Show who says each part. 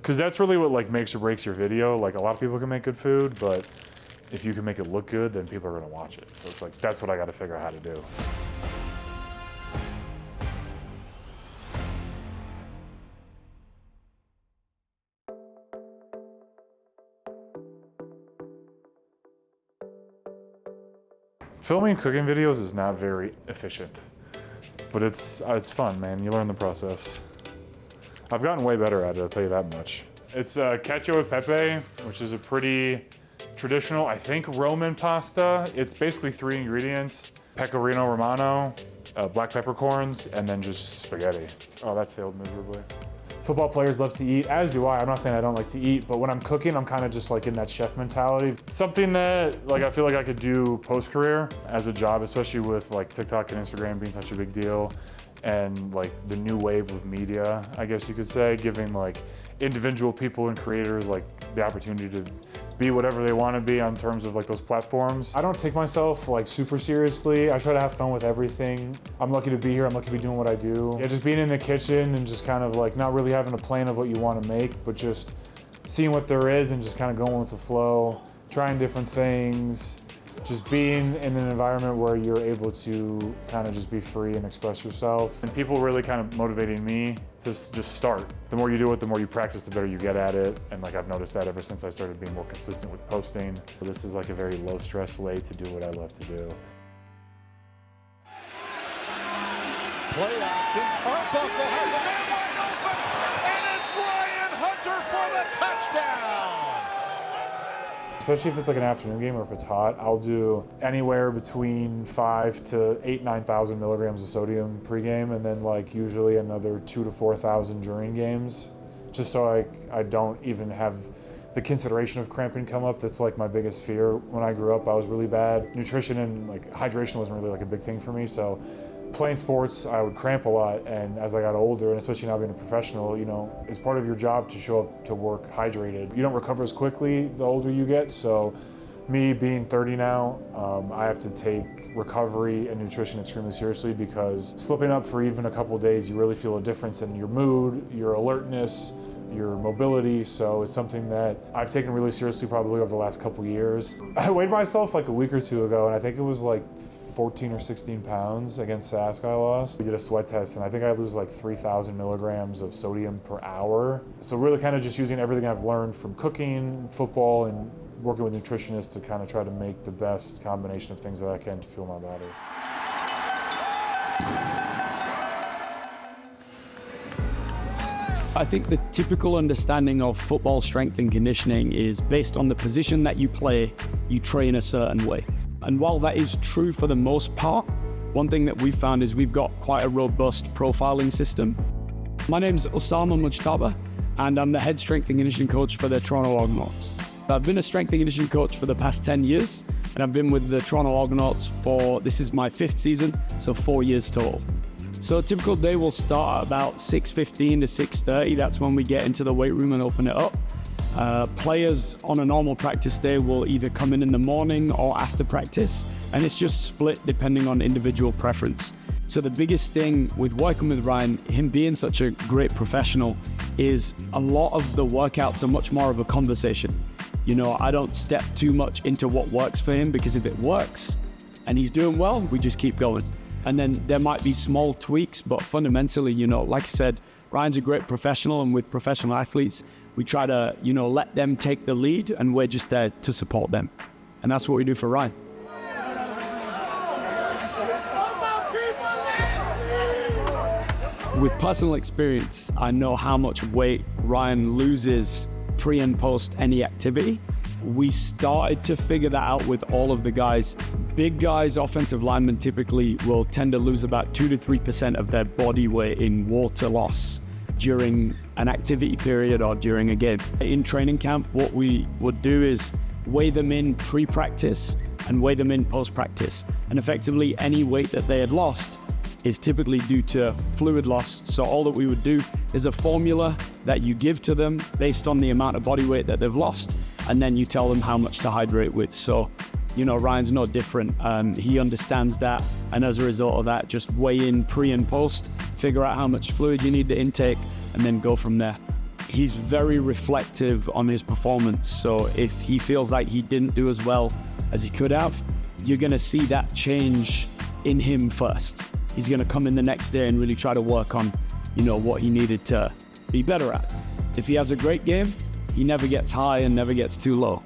Speaker 1: Because that's really what like makes or breaks your video. Like a lot of people can make good food, but if you can make it look good, then people are gonna watch it. So it's like, that's what I gotta figure out how to do. Filming cooking videos is not very efficient, but it's fun, man. You learn the process. I've gotten way better at it, I'll tell you that much. It's cacio e pepe, which is a pretty traditional, I think, Roman pasta. It's basically 3 ingredients: pecorino romano, black peppercorns, and then just spaghetti. Oh, that failed miserably. Football players love to eat, as do I. I'm not saying I don't like to eat, but when I'm cooking, I'm kind of just like in that chef mentality. Something that like I feel like I could do post-career as a job, especially with like TikTok and Instagram being such a big deal, and like the new wave of media, I guess you could say, giving like individual people and creators like the opportunity to be whatever they want to be on terms of like those platforms. I don't take myself like super seriously. I try to have fun with everything. I'm lucky to be here. I'm lucky to be doing what I do. Yeah, just being in the kitchen and just kind of like not really having a plan of what you want to make, but just seeing what there is and just kind of going with the flow, trying different things, just being in an environment where you're able to kind of just be free and express yourself. And people really kind of motivating me to just start. The more you do it, the more you practice, the better you get at it. And like I've noticed that ever since I started being more consistent with posting. This is like a very low stress way to do what I love to do.
Speaker 2: Play action. Arbuckle has a man wide open, and it's Ryan Hunter for the touchdown.
Speaker 1: Especially if it's like an afternoon game or if it's hot, I'll do anywhere between 5,000 to 9,000 milligrams of sodium pregame, and then like usually another 2,000 to 4,000 during games, just so I don't even have the consideration of cramping come up. That's like my biggest fear. When I grew up, I was really bad. Nutrition and like hydration wasn't really like a big thing for me, so playing sports, I would cramp a lot, and as I got older, and especially now being a professional, you know, it's part of your job to show up to work hydrated. You don't recover as quickly the older you get, so me being 30 now, I have to take recovery and nutrition extremely seriously, because slipping up for even a couple of days, you really feel a difference in your mood, your alertness, your mobility. So it's something that I've taken really seriously probably over the last couple of years. I weighed myself like a week or two ago, and I think it was like 14 or 16 pounds against Sask I lost. We did a sweat test, and I think I lose like 3,000 milligrams of sodium per hour. So really kind of just using everything I've learned from cooking, football, and working with nutritionists to kind of try to make the best combination of things that I can to fuel my body.
Speaker 3: I think the typical understanding of football strength and conditioning is based on the position that you play, you train a certain way. And while that is true for the most part, one thing that we've found is we've got quite a robust profiling system. My name's Osama Mujtaba, and I'm the head strength and conditioning coach for the Toronto Argonauts. I've been a strength and conditioning coach for the past 10 years, and I've been with the Toronto Argonauts this is my 5th season, so 4 years total. So a typical day will start at about 6:15 to 6:30. That's when we get into the weight room and open it up. Players on a normal practice day will either come in the morning or after practice, and it's just split depending on individual preference. So the biggest thing with working with Ryan, him being such a great professional, is a lot of the workouts are much more of a conversation. You know, I don't step too much into what works for him, because if it works and he's doing well, we just keep going. And then there might be small tweaks, but fundamentally, you know, like I said, Ryan's a great professional, and with professional athletes, we try to, you know, let them take the lead, and we're just there to support them. And that's what we do for Ryan. With personal experience, I know how much weight Ryan loses pre and post any activity. We started to figure that out with all of the guys. Big guys, offensive linemen, typically will tend to lose about 2 to 3% of their body weight in water loss during an activity period or during a game. In training camp, what we would do is weigh them in pre-practice and weigh them in post-practice. And effectively, any weight that they had lost is typically due to fluid loss. So all that we would do is a formula that you give to them based on the amount of body weight that they've lost, and then you tell them how much to hydrate with. So, you know, Ryan's no different. He understands that, and as a result of that, just weigh in pre and post, figure out how much fluid you need to intake, and then go from there. he's very reflective on his performance. So if he feels like he didn't do as well as he could have, you're going to see that change in him first. He's going to come in the next day and really try to work on, what he needed to be better at. If he has a great game, he never gets high and never gets too low.